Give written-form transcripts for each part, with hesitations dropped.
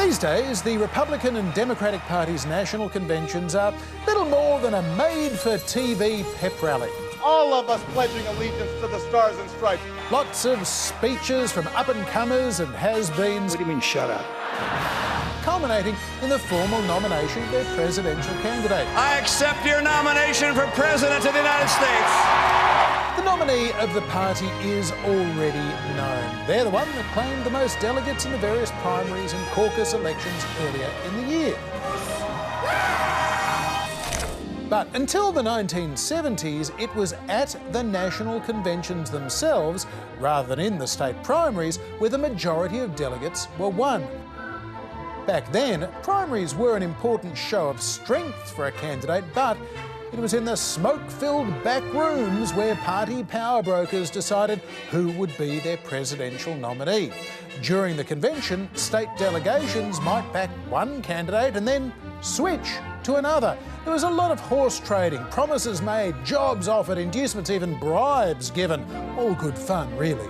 These days, the Republican and Democratic Party's national conventions are little more than a made-for-TV pep rally. All of us pledging allegiance to the Stars and Stripes. Lots of speeches from up-and-comers and has-beens. What do you mean, shut up? Culminating in the formal nomination of their presidential candidate. I accept your nomination for President of the United States. The nominee of the party is already known. They're the one that claimed the most delegates in the various primaries and caucus elections earlier in the year. But until the 1970s, it was at the national conventions themselves, rather than in the state primaries, where the majority of delegates were won. Back then, primaries were an important show of strength for a candidate, but it was in the smoke-filled back rooms where party power brokers decided who would be their presidential nominee. During the convention, state delegations might back one candidate and then switch to another. There was a lot of horse trading, promises made, jobs offered, inducements, even bribes given. All good fun, really.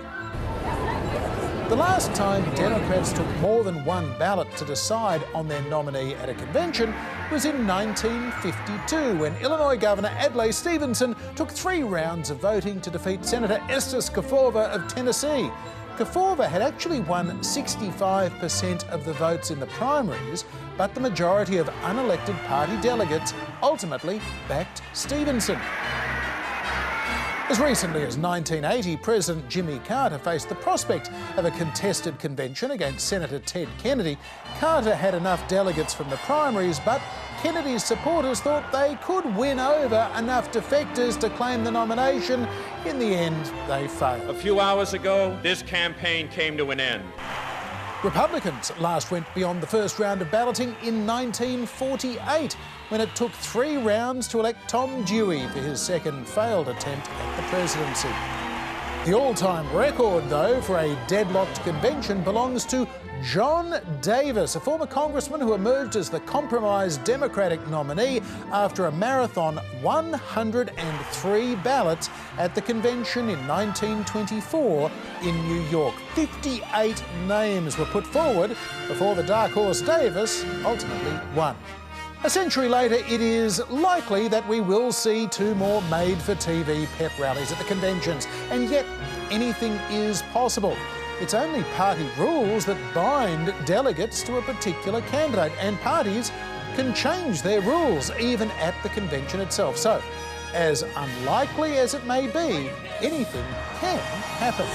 The last time Democrats took more than one ballot to decide on their nominee at a convention was in 1952, when Illinois Governor Adlai Stevenson took 3 rounds of voting to defeat Senator Estes Kefauver of Tennessee. Kefauver had actually won 65% of the votes in the primaries, but the majority of unelected party delegates ultimately backed Stevenson. As recently as 1980, President Jimmy Carter faced the prospect of a contested convention against Senator Ted Kennedy. Carter had enough delegates from the primaries, but Kennedy's supporters thought they could win over enough defectors to claim the nomination. In the end, they failed. A few hours ago, this campaign came to an end. Republicans last went beyond the first round of balloting in 1948, when it took 3 rounds to elect Tom Dewey for his second failed attempt at the presidency. The all-time record, though, for a deadlocked convention belongs to John Davis, a former congressman who emerged as the compromised Democratic nominee after a marathon 103 ballots at the convention in 1924 in New York. 58 names were put forward before the dark horse Davis ultimately won. A century later, it is likely that we will see 2 more made-for-TV pep rallies at the conventions, and yet anything is possible. It's only party rules that bind delegates to a particular candidate, and parties can change their rules even at the convention itself. So, as unlikely as it may be, anything can happen.